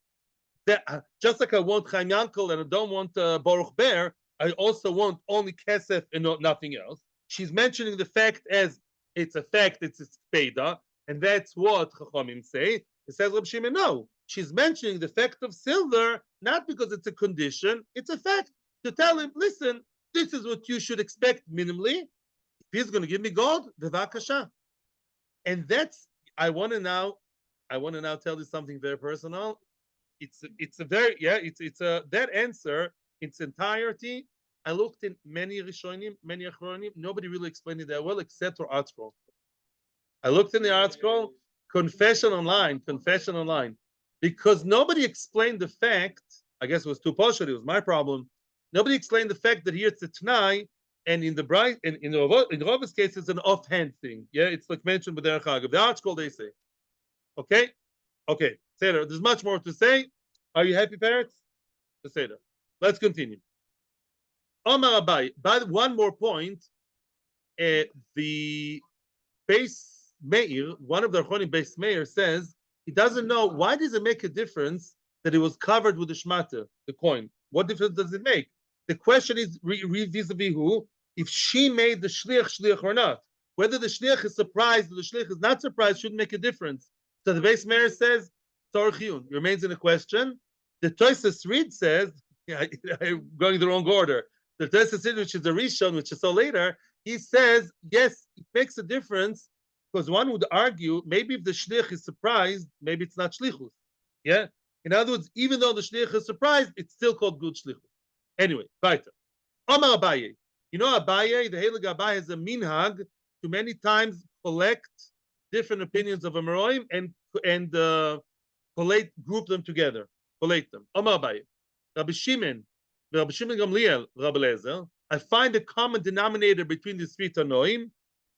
Speaker 1: that just like I want Chaim Yankel and I don't want Baruch Ber, I also want only kesef and nothing else. She's mentioning the fact as it's a fact, it's a speda, and that's what Chachamim say. It says Reb Shimon, no. She's mentioning the fact of silver, not because it's a condition, it's a fact to tell him, listen, this is what you should expect minimally. If he's going to give me gold, bevakasha. And that's, I want to now tell you something very personal. It's a very, that answer, its entirety, I looked in many Rishonim, many Achronim, nobody really explained it that well, except for ArtScroll. I looked in the ArtScroll, confession online, because nobody explained the fact, I guess it was too partial, it was my problem, nobody explained the fact that here it's a T'nai, and in the bright, in Rova's case, it's an offhand thing. Yeah, it's like mentioned with the Archag. The ArtScroll, they say. Okay? Okay, Seder, there's much more to say. Are you happy, parents? The Seder. Let's continue. Omar Abai, but one more point, the base Meir, one of the Achronim base Meir says, he doesn't know, why does it make a difference that it was covered with the shmata, the coin? What difference does it make? The question is vis-a-vis who? If she made the shliach or not. Whether the shliach is surprised or the shliach is not surprised shouldn't make a difference. So the base Meir says, Tzor Chiyun, remains in a question. The Tosas Reed says, I'm going the wrong order. The Tosas Reed, which is the Rishon, which is so later, he says, yes, it makes a difference because one would argue maybe if the shlich is surprised, maybe it's not shlichus. Yeah? In other words, even though the shlich is surprised, it's still called good shlichus. Anyway, weiter. Omar Abaye. Abaye, the Heilig Abaye has a minhag to many times collect different opinions of Amoraim and group them together. Collate them. Omar Abaye. Rabbi Shimon Gamliel, Rabbi Lezer, I find a common denominator between these three Tanoim.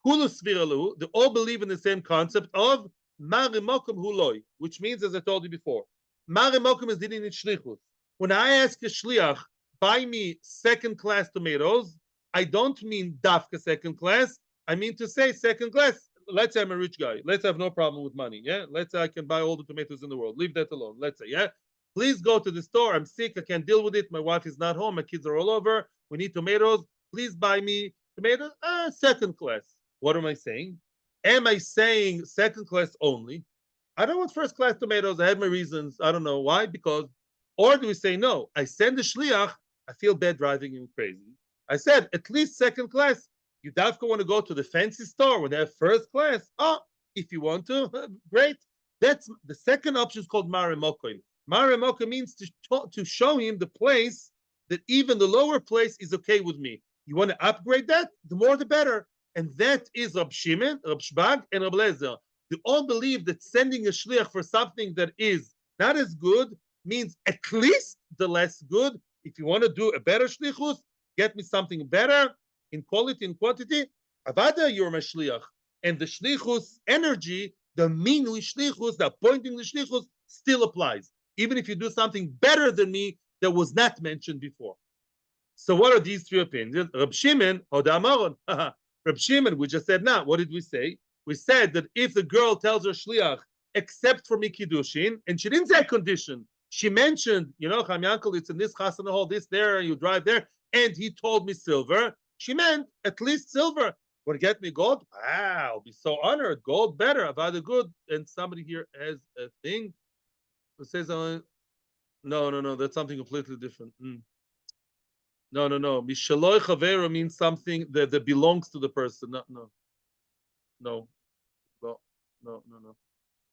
Speaker 1: They all believe in the same concept of Marimokum Huloi, which means, as I told you before, Marimokum is dealing in shlichus. When I ask a shliach, buy me second-class tomatoes, I don't mean dafka second class. I mean to say second class. Let's say I'm a rich guy. Let's say I have no problem with money. Yeah. Let's say I can buy all the tomatoes in the world. Leave that alone. Let's say, yeah. Please go to the store. I'm sick. I can't deal with it. My wife is not home. My kids are all over. We need tomatoes. Please buy me tomatoes. Second class. What am I saying? Am I saying second class only? I don't want first class tomatoes. I have my reasons. I don't know why. Because, or do we say no? I send the shliach. I feel bad driving him crazy. I said at least second class. You dafka want to go to the fancy store when they have first class? Oh, if you want to, great. That's the second option is called Marimokoim. Marimokoim means to show him the place that even the lower place is okay with me. You want to upgrade that? The more the better. And that is Rab Shimon, Rab Shbag, and Rab Lezer. They all believe that sending a shliach for something that is not as good means at least the less good. If you want to do a better shlichus, get me something better in quality and quantity. Avada, you're my shliach. And the shlichus energy, the minui shlichus, the appointing the shlichus, still applies. Even if you do something better than me that was not mentioned before. So what are these three opinions? Reb Shimon, Hoda Amaron. Reb Shimon, we just said now. What did we say? We said that if the girl tells her shliach, except for me kiddushin, and she didn't say a condition. She mentioned, Chami uncle, it's in this chasana hall, this there, you drive there, and he told me silver. She meant at least silver. Want to get me gold? Ah, I'll be so honored. Gold better. I've had a good. And somebody here has a thing that says, no, that's something completely different. No. Mishaloi chavera means something that belongs to the person. No.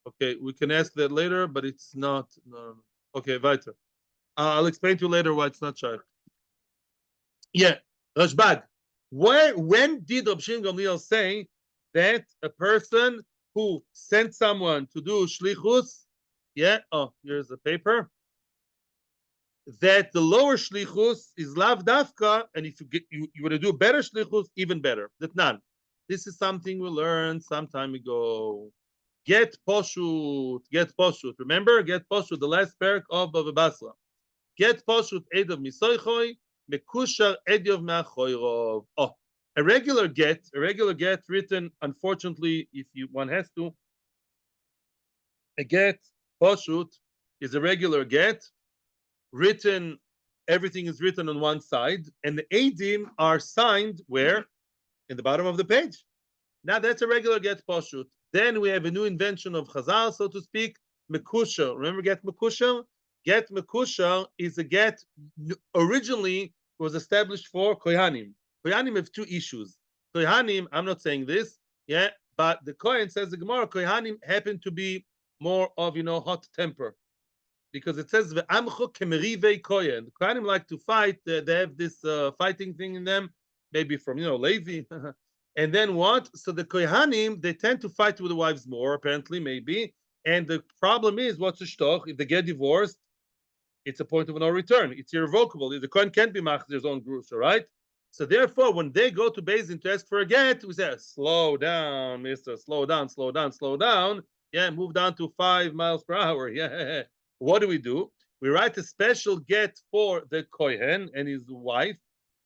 Speaker 1: Okay, we can ask that later, but it's not. No. Okay, weiter. I'll explain to you later why it's not shaykh. Yeah, Rashbag. When did Rab Shimon Gamliel say that a person who sent someone to do shlichus, here's a paper, that the lower shlichus is lav dafka, and if you want to do better shlichus, even better. That none. This is something we learned some time ago. Get poshut. Remember, get poshut, the last parak of Bava Basra. Get poshut edav misoichoi, mekushar edav me'achoirov. Oh, a regular get written, unfortunately, if one has to, a get poshut is a regular get written. Everything is written on one side, and the edim are signed where? In the bottom of the page. Now that's a regular get poshut. Then we have a new invention of Chazal, so to speak, mekusha. Remember get mekusha? Get mekusha is a get originally was established for kohanim. Kohanim have two issues. Kohanim, I'm not saying this, but the Kohen says the Gemara, Kohanim happen to be more of hot temper. Because it says ve'amcho kemerive kohen. The Kohanim like to fight. They have this fighting thing in them, maybe from Levi. And then what? So the Kohanim, they tend to fight with the wives more, apparently, maybe. And the problem is, what's the shtoch? If they get divorced, it's a point of no return. It's irrevocable. The Kohen can't be machzir his own grusha, right? So therefore, when they go to Beis Din to ask for a get, we say, slow down, mister, slow down. Yeah, move down to 5 miles per hour. Yeah. What do? We write a special get for the Kohen and his wife,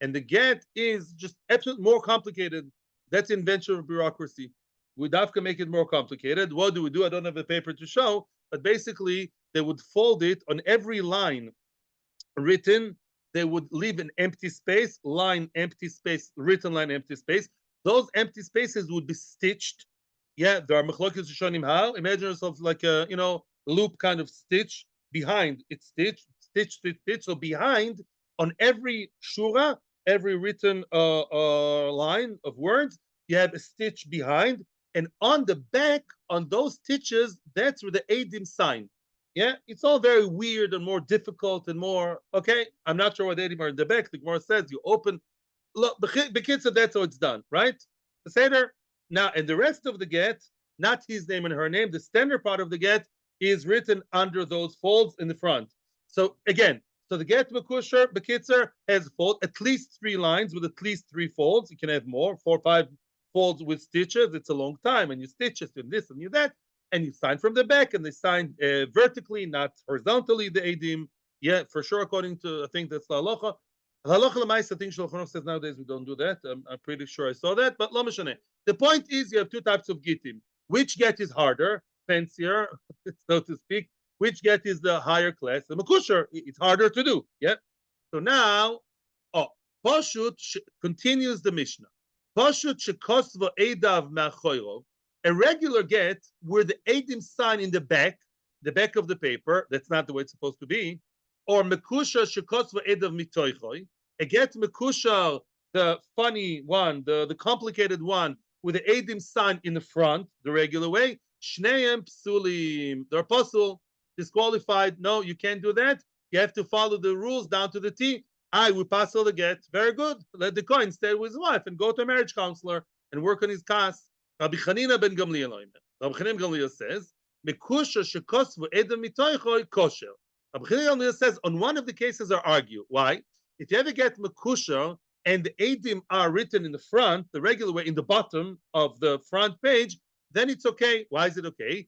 Speaker 1: and the get is just absolutely more complicated. That's invention of bureaucracy. We dafka make it more complicated. What do? I don't have a paper to show, but basically they would fold it on every line written. They would leave an empty space, line, empty space, written line, empty space. Those empty spaces would be stitched. Yeah, there are mechlokes rishonim how. Imagine yourself like a loop kind of stitch behind. It's stitch. So behind on every shura, every written line of words, you have a stitch behind, and on the back, on those stitches, that's where the edim sign. Yeah, it's all very weird and more difficult and more. Okay, I'm not sure what edim are in the back. The Gemara says you open. Look, the kid said that's how it's done, right? The seder. Now, and the rest of the get, not his name and her name, the standard part of the get is written under those folds in the front. So again, so the get mekusher bekitzer has fold at least 3 lines with at least 3 folds. You can have more, 4 or 5 folds with stitches. It's a long time, and you stitch it and this and you that, and you sign from the back, and they sign vertically, not horizontally. The edim, yeah, for sure. According to I think that's the halacha. Halacha l'maisa, I think Shulchan Aruch says nowadays we don't do that. I'm pretty sure I saw that, but lo mishane. The point is you have 2 types of gittim. Which get is harder, fancier, so to speak? Which get is the higher class? The mekusher, it's harder to do. Yeah. So now, Pashut continues the Mishnah. Pashut shekosva edav me'achoyrov. A regular get where the edim sign in the back of the paper. That's not the way it's supposed to be. Or mekusha shekosva edav mitoichoi. A get mekusha, the funny one, the complicated one, with the edim sign in the front, the regular way. Shneim psulim. They're apostle. Disqualified. No, you can't do that. You have to follow the rules down to the T. I will pass all the get. Very good. Let the Kohen stay with his wife and go to a marriage counselor and work on his case. Rabbi Chanina ben Gamliel. Rabbi Chanina ben Gamliel says, "Mekusha shekosvu edem mitoichoi kosher." Rabbi Gamliel says on one of the cases are argue. Why? If you ever get Mekusha and the Eidim are written in the front, the regular way, in the bottom of the front page, then it's okay. Why is it okay?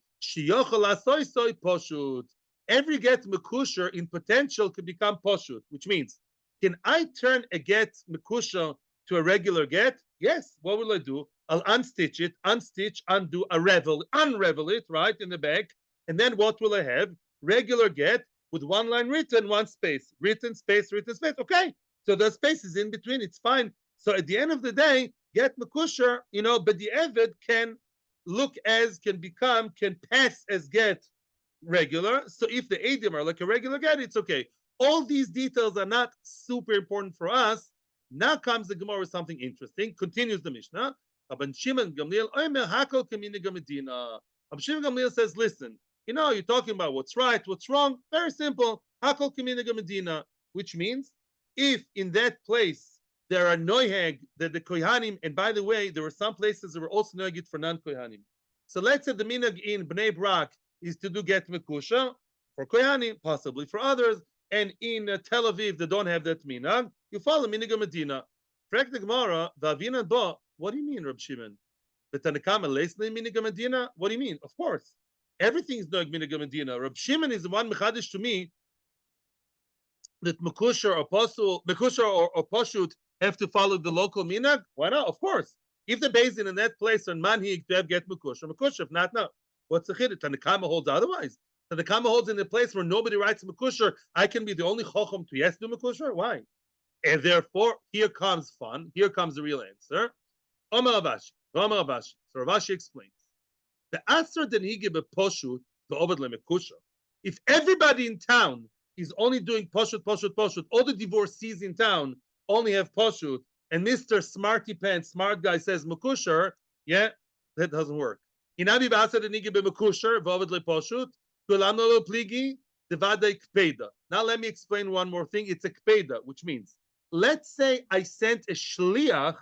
Speaker 1: Every get Mekusha in potential can become Poshut, which means, can I turn a get Mekusha to a regular get? Yes. What will I do? I'll unstitch it, unstitch, undo, unravel it, right, in the back. And then what will I have? Regular get with one line written, one space. Written space, written space. Okay. So the space is in between. It's fine. So at the end of the day, get Mekusher, but the Eved can can pass as get regular. So if the Edim are like a regular get, it's okay. All these details are not super important for us. Now comes the Gemara with something interesting. Continues the Mishnah. Rabban Shimon Gamliel says, listen, you're talking about what's right, what's wrong. Very simple. Hakol Kaminig Medina, which means if in that place there are noiheg that the kohanim, and by the way, there were some places that were also noihegit for non-kohanim. So let's say the minhag in Bnei Brak is to do get mekusha for kohanim, possibly for others, and in Tel Aviv they don't have that minhag. You follow minhag Medina. Frek the Gemara, v'avina ba. What do you mean, Reb Shimon? The Tanakama leisnei minhag Medina. What do you mean? Of course, everything is noig minhag Medina. Reb Shimon is the one mechadish to me that mekusha or poshut have to follow the local minhag. Why not? Of course. If the basin in that place are manhig to have get mekusha, if not, no. What's the chiddush? Tanakama holds otherwise. Tanakama holds in a place where nobody writes mekusha. I can be the only chochem to yes do mekusha. Why? And therefore, here comes fun. Here comes the real answer. Omar Ravashi. So Ravashi explains. The answer that he gave a poshut to obed lemekusha. If everybody in town is only doing poshut, all the divorcees in town only have poshut, and Mr. Smarty Pants, smart guy says mekusher, yeah, that doesn't work. Inabi ba'asar that he gave a mekusher, v'obed leposhut, kulam lo pligi, devadei kpeda. Now let me explain one more thing. It's a kpeda, which means, let's say I sent a shliach.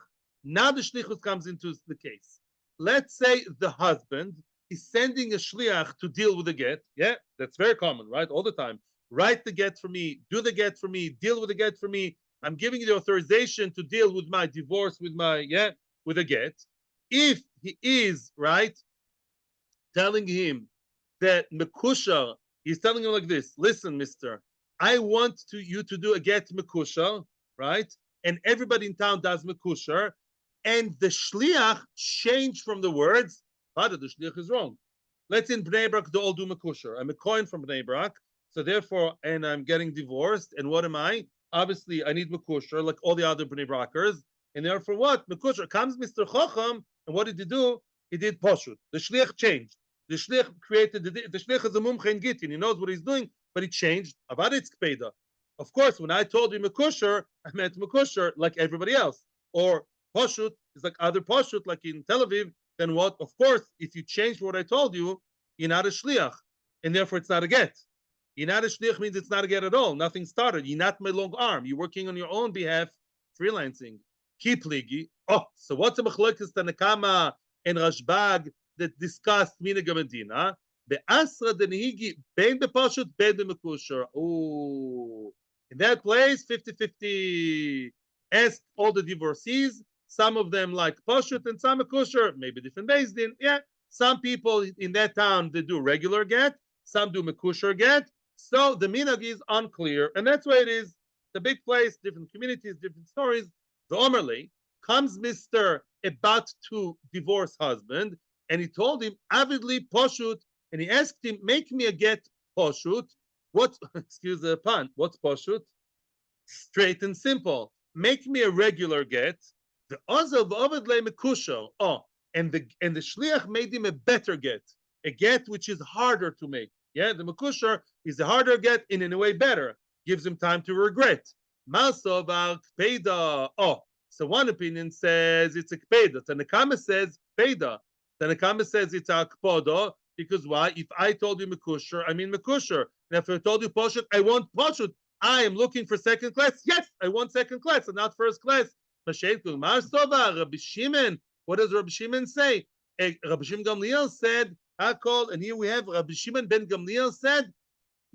Speaker 1: Now the shlichus comes into the case. Let's say the husband is sending a shliach to deal with the get. Yeah, that's very common, right? All the time. Write the get for me, do the get for me, deal with the get for me. I'm giving you the authorization to deal with my divorce, with a get. If he is, right, telling him that mekusha, he's telling him like this, listen, mister, I want you to do a get mekusha, right? And everybody in town does mekusha. And the shliach changed from the words, Father, the shliach is wrong. Let's in Bnei Brak do all do mekusher. I'm a coin from Bnei Brak, so therefore, and I'm getting divorced. And what am I? Obviously, I need mekusher like all the other Bnei Brakers. And therefore, what mekusher comes, Mr. Chacham, and what did he do? He did poshut. The shliach changed. The shliach created the shliach is a mumche in gittin. He knows what he's doing, but he changed. Avad it's kpeda. Of course, when I told you mekusher, I meant mekusher like everybody else, or poshut is like other poshut, like in Tel Aviv. Then what? Of course, if you change what I told you, you're not a shliach, and therefore it's not a get. You're not a shliach means it's not a get at all. Nothing started. You're not my long arm. You're working on your own behalf, freelancing. Keep ligi. Oh, so what's the machlokes Tanakama and Rashbag that discussed minhag Medina? The asra denihigi ben beposhut ben bemekusher. Oh, in that place, 50-50. Ask all the divorcees. Some of them like poshut and some mekusher, maybe different based in. Yeah, some people in that town they do regular get, some do mekusher get. So the minhag is unclear, and that's why it is. The big place, different communities, different stories. The Omerly comes Mr. about to divorce husband, and he told him avidly poshut, and he asked him, make me a get poshut. What? Excuse the pun. What's poshut? Straight and simple. Make me a regular get. The ozav ovid le mekusha. Oh, and the shliach made him a better get, a get which is harder to make. Yeah, the mekusha is a harder get and in a way better. Gives him time to regret. Masov al kpeda. Oh, so one opinion says it's a kpeda. Tanakama says kpeda. Tanakama says it's a kpodo because why? If I told you mekusha, I mean mekusha. And if I told you poshut, I want poshut. I am looking for second class. Yes, I want second class and not first class. Rabbi Shimon, what does Rabbi Shimon say? Rabbi Shimon Gamliel said, and here we have Rabbi Shimon ben Gamliel said,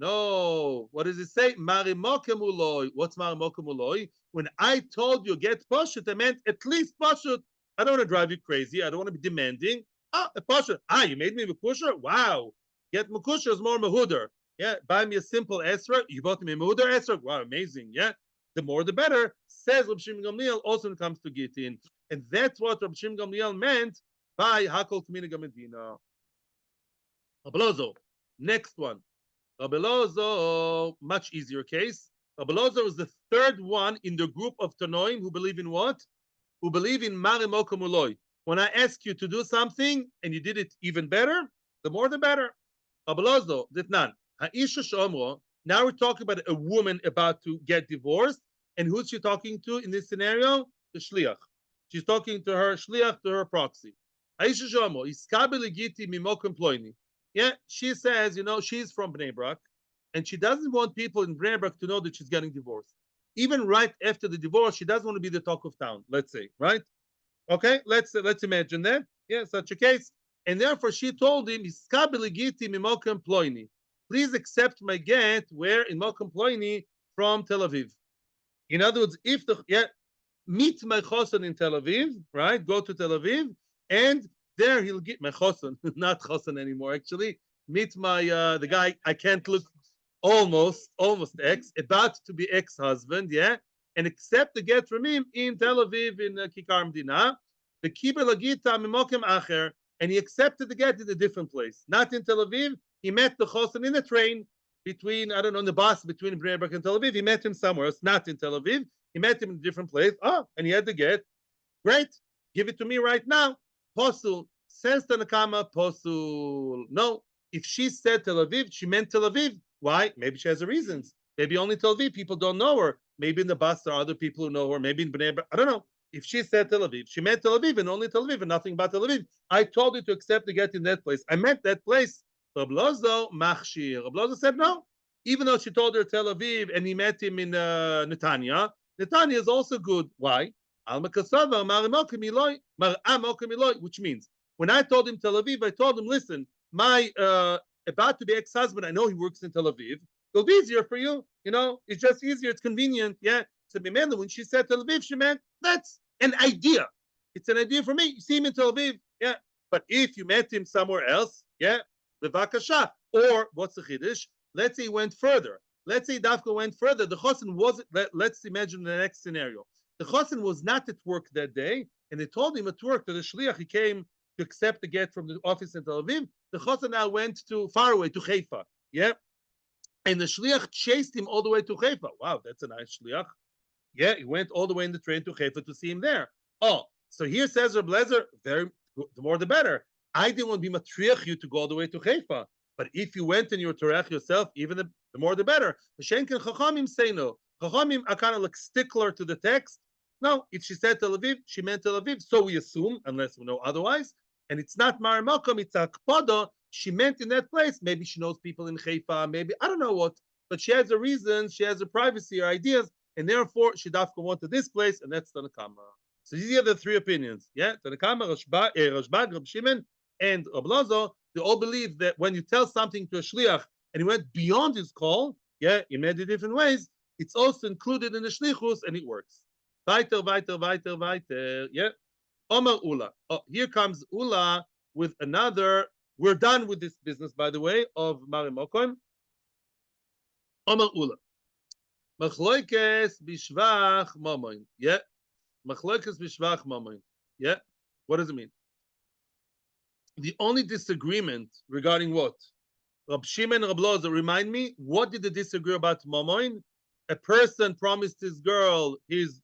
Speaker 1: No. What does it say? Marimokem uloi. What's marimokem uloi? When I told you get pashut, I meant at least pashut. I don't want to drive you crazy. I don't want to be demanding. Ah, a pashut. Ah, you made me a kusher? Wow. Get makusher is more mahuder. Yeah, buy me a simple esrog. You bought me a mahuder esrog. Wow, amazing. Yeah, the more the better. Says Reb Shimon Gamliel also when it comes to Gittin. And that's what Reb Shimon Gamliel meant by Hakol K'miniga Medina. Ablozo. Next one. Ablozo, much easier case. Ablozo is the third one in the group of Tanoim who believe in what? Who believe in Marimokamuloi. When I ask you to do something and you did it even better, the more the better. Ablozo, Ditnan. Ha'isha Shomro. Now we're talking about a woman about to get divorced. And who's she talking to in this scenario? The Shliach. She's talking to her Shliach, to her proxy. Ha'isha Shomro. Iskabe legiti mimokum ploini. Yeah, she says, she's from Bnei Brak, and she doesn't want people in Bnei Brak to know that she's getting divorced. Even right after the divorce, she doesn't want to be the talk of town, let's say, right? Okay, let's imagine that. Yeah, such a case. And therefore, she told him, please accept my get where in Mokum Ploini from Tel Aviv. In other words, meet my chosan in Tel Aviv, right? Go to Tel Aviv, and there he'll get my chosan, not chosan anymore, actually. Meet my the guy I can't look almost ex, about to be ex-husband, yeah, and accept the get from him in Tel Aviv in Kikar Medina. The kibbel agita mimokem acher, and he accepted the get in a different place, not in Tel Aviv. He met the chosan in the train between, I don't know, in the bus between Bnei Brak and Tel Aviv. He met him somewhere else, not in Tel Aviv. He met him in a different place. Oh, and he had the get. Great, give it to me right now. Posul, says Tanakama, Posul. No, if she said Tel Aviv, she meant Tel Aviv. Why? Maybe she has her reasons. Maybe only Tel Aviv people don't know her. Maybe in the bus there are other people who know her. Maybe in Bnei Brak. I don't know. If she said Tel Aviv, she meant Tel Aviv and only Tel Aviv and nothing but Tel Aviv. I told you to accept the get in that place. I meant that place. Rab Lozo, Machshir. Rab Lozo said no. Even though she told her Tel Aviv and he met him in Netanya, Netanya is also good. Why? Which means when I told him Tel Aviv, I told him, listen, my about to be ex-husband, I know he works in Tel Aviv. It'll be easier for you. It's just easier. It's convenient. Yeah. So Mimenda, when she said Tel Aviv, she meant that's an idea. It's an idea for me. You see him in Tel Aviv. Yeah. But if you met him somewhere else, yeah, Levakasha. Or what's the Chiddush? Let's say he went further. Let's say Dafka went further. The Chosin wasn't, let's imagine the next scenario. The Chosin was not at work that day, and they told him at work that the Shliach, he came to accept the get from the office in Tel Aviv. The Chosin now went to far away, to Haifa. Yeah. And the Shliach chased him all the way to Haifa. Wow, that's a nice Shliach. Yeah, he went all the way in the train to Haifa to see him there. Oh, so here says Reb Lezer, very the more the better. I didn't want to be matriach you to go all the way to Haifa. But if you went and you were terech yourself, even the more the better. Shenken Chachamim say no. Chachamim are kind of like stickler to the text. No, if she said Tel Aviv, she meant Tel Aviv. So we assume, unless we know otherwise. And it's not Mar Malcolm, it's Akpada. She meant in that place. Maybe she knows people in Haifa. Maybe, I don't know what. But she has a reason. She has a privacy or ideas. And therefore, she dafka wanted this place. And that's Tanakama. So these are the three opinions. Yeah, Tanakama, Rashbag, Rab Shimon, and Rab Lozo. They all believe that when you tell something to a shliach and he went beyond his call, yeah, in many different ways, it's also included in the shlichus and it works. Weiter, yeah. Omar Ula. Oh, here comes Ula with another. We're done with this business, by the way, of Mari Mokom. Omar Ula. Machloikes bishvach mamoin. Yeah. Machloikes bishvach mamoin. Yeah. What does it mean? The only disagreement regarding what? Rab Shimon and Rab Loza, remind me, what did they disagree about mamoin? A person promised his girl his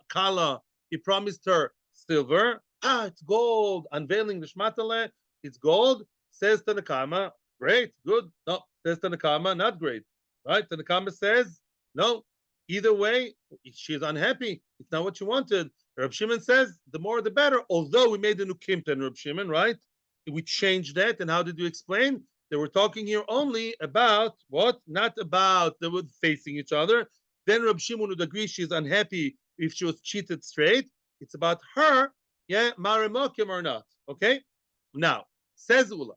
Speaker 1: kala, he promised her silver. It's gold. Unveiling the shmatale, it's gold. Says Tanakama, great, good. No, says Tanakama, not great. Right? Tanakama says, no. Either way, she's unhappy. It's not what she wanted. Rab Shimon says, the more the better. Although we made a new kimta, Rab Shimon, right? We changed that. And how did you explain? They were talking here only about what? Not about they were facing each other. Then Rab Shimon would agree she's unhappy if she was cheated straight. It's about her, yeah, marimokim or not. Okay? Now, says Ula,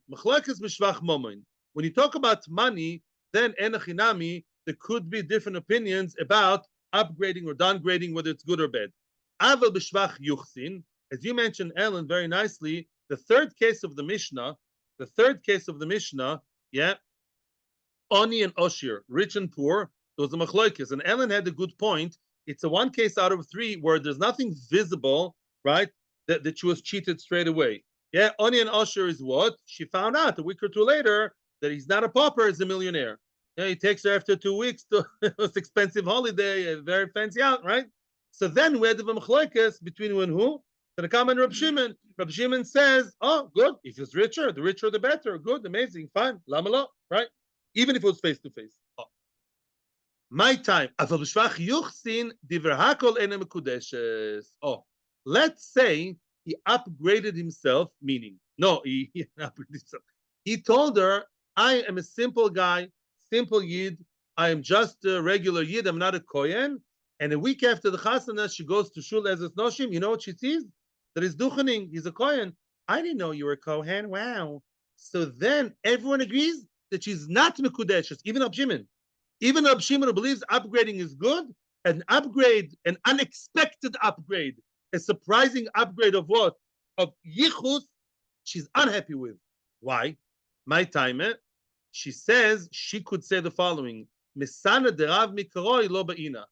Speaker 1: when you talk about money, then enachinami, there could be different opinions about upgrading or downgrading, whether it's good or bad. Aval b'shvach yuchsin, as you mentioned, Ellen, very nicely, the third case of the Mishnah, yeah, Oni and Oshir, rich and poor, those are machloikis. And Ellen had a good point. It's a one case out of three where there's nothing visible, right, that she was cheated straight away. Yeah, Oni and Oshir is what? She found out a week or two later that he's not a pauper, he's a millionaire. Yeah, he takes her after 2 weeks to an expensive holiday, a very fancy out, right? So then we had the machloikis between who and who? Tanakam and Rab Shimon. Rab Shimon says, oh, good. If he's richer, the richer the better. Good, amazing, fine. Lama lo, right? Even if it was face to face. My time. Oh, let's say he upgraded himself, meaning, no, he upgraded himself. He told her, I am a simple guy, simple Yid. I am just a regular Yid. I'm not a Kohen. And a week after the Chasana, she goes to Shul as a Noshim. You know what she sees? That is Duchening. He's a Kohen. I didn't know you were a Kohen. Wow. So then everyone agrees that she's not Mekudeshes, even Rab Shimon. Even Rab Shimon who believes upgrading is good, an upgrade, an unexpected upgrade, a surprising upgrade of what? Of Yichus, she's unhappy with. Why? My timer, she says she could say the following: Mesana derav mikaroi lo ba'ina.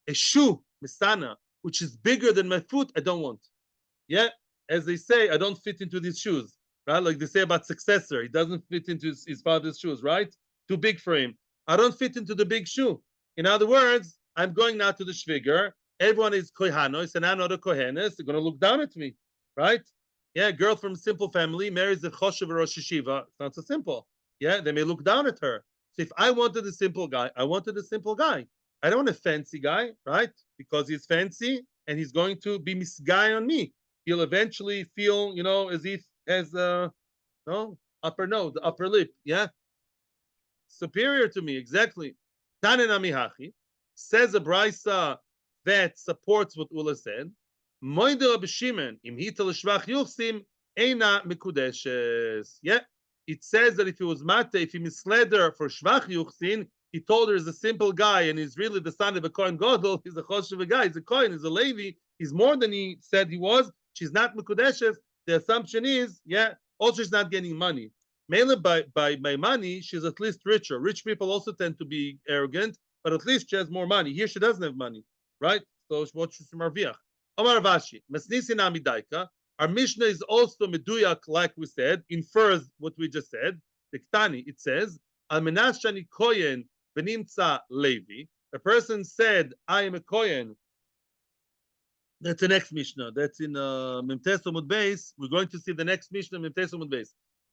Speaker 1: A shoe, Mesana, which is bigger than my foot, I don't want. Yeah, as they say, I don't fit into these shoes. Right? Like they say about successor, he doesn't fit into his father's shoes, right? Too big for him. I don't fit into the big shoe. In other words, I'm going now to the shviger. Everyone is kohanos, and I'm not a kohenes. They're going to look down at me, right? Yeah, a girl from a simple family marries a choshev or rosh yeshiva. It's not so simple. Yeah, they may look down at her. So if I wanted a simple guy, I wanted a simple guy. I don't want a fancy guy, right? Because he's fancy and he's going to be misguy on me. He'll eventually feel, as if has upper nose, the upper lip, yeah, superior to me, exactly. Tanenamihachi says a brisa that supports what Ula said. Moide Rabbi Shimon im hita l'shvach yuchsim eina mikudeshes. Yeah, it says that if he was mate, if he misled her for shvach yuchsin, he told her he's a simple guy and he's really the son of a Kohen Gadol. He's a choshev guy. He's a Kohen. He's a Levi. He's more than he said he was. She's not mikudeshes. The assumption is, yeah, also she's not getting money. Mainly by money, she's at least richer. Rich people also tend to be arrogant, but at least she has more money. Here she doesn't have money, right? So what she's marviach. Omar Vashi, Masnisi Namidaika. Our Mishnah is also meduyak, like we said, infers what we just said. The Ktani, it says, Al menas shani kohen benimtza Levi. A person said, I am a kohen. That's the next Mishnah. That's in Memtes Amud Beis. We're going to see the next Mishnah, Memtes Amud Beis.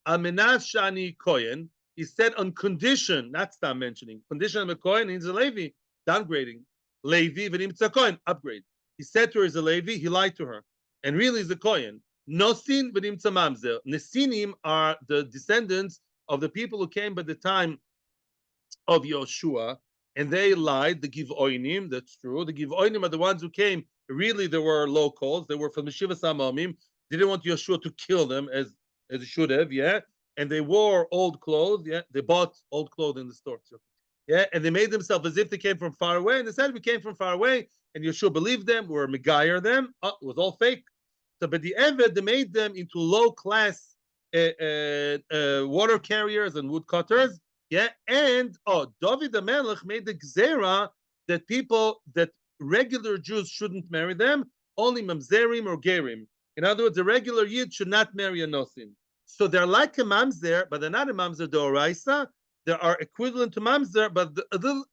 Speaker 1: Amenas Shani Kohen. He said on condition, not stop mentioning. Condition of a Kohen means a Levi, downgrading. Levi v'nimtza Kohen, upgrade. He said to her he's a Levi, he lied to her. And really he's a Kohen. Nosin v'nimtza mamzer. Nesinim are the descendants of the people who came by the time of Yoshua, and they lied. The Givoinim, that's true. The Givoinim are the ones who came. Really, they were locals. They were from the Shiva Samamim. They didn't want Yeshua to kill them as he should have, yeah. And they wore old clothes, yeah. They bought old clothes in the store, yeah. And they made themselves as if they came from far away. And they said we came from far away. And Yeshua believed them, or Megayer them. Oh, it was all fake. So, but the Eved, they made them into low class water carriers and woodcutters, yeah. And David the Melech made the Gzera that regular Jews shouldn't marry them, only mamzerim or gerim. In other words, a regular Yid should not marry a nosin. So they're like a mamzer, but they're not a mamzer d'oraisa. They are equivalent to mamzer, but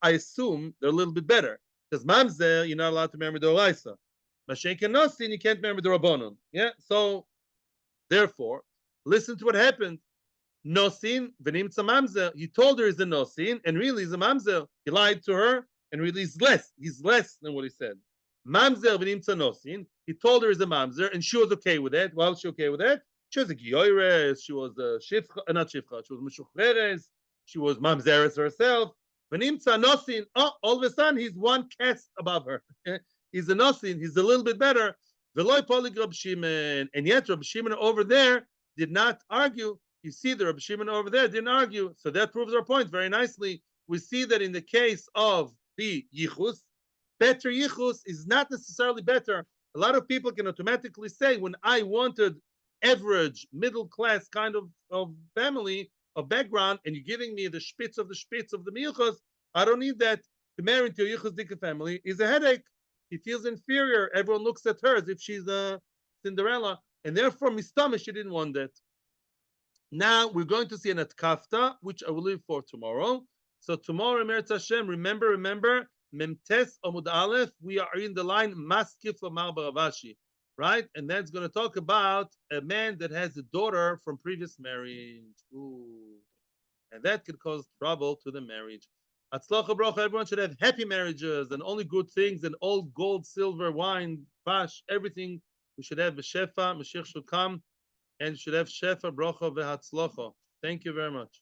Speaker 1: I assume they're a little bit better. Because mamzer, you're not allowed to marry d'oraisa. Mashenk and nosin, you can't marry the rabbanon. Yeah. So therefore, listen to what happened. Nosin v'nimtza mamzer. He told her he's a nosin, and really he's a mamzer. He lied to her. And really he's less than what he said. Mamzer v'nimtza nosin. He told her he's a mamzer, and she was okay with that. Why was she okay with that? She was a giyoires, she was a shifcha, not shifcha, she was meshuchreres, she was mamzeres herself. V'nimtza nosin. Oh, all of a sudden he's one caste above her. He's a nosin, he's a little bit better. V'loy polig Rab Shimon. And yet Rab Shimon over there did not argue. You see the Rab Shimon over there didn't argue. So that proves our point very nicely. we see that in the case of the yichus, better yichus is not necessarily better. A lot of people can automatically say, when I wanted average, middle class kind of family, of background, and you're giving me the spitz of the yichus, I don't need that. To marry into a yichus dika family is a headache. He feels inferior. Everyone looks at her as if she's a Cinderella, and therefore, mistama, she didn't want that. Now we're going to see an atkafta, which I will leave for tomorrow. So tomorrow, Meretz Hashem, remember, Memtes Amud Aleph, we are in the line Maskif Lamar Baravashi, right? And that's going to talk about a man that has a daughter from previous marriage. Ooh. And that could cause trouble to the marriage. Atzlacha bracha, everyone should have happy marriages and only good things and all gold, silver, wine, bash, everything. We should have B'Shefa, Mashiach should come, and should have Shefa, Bracha, Vehatzlacha. Thank you very much.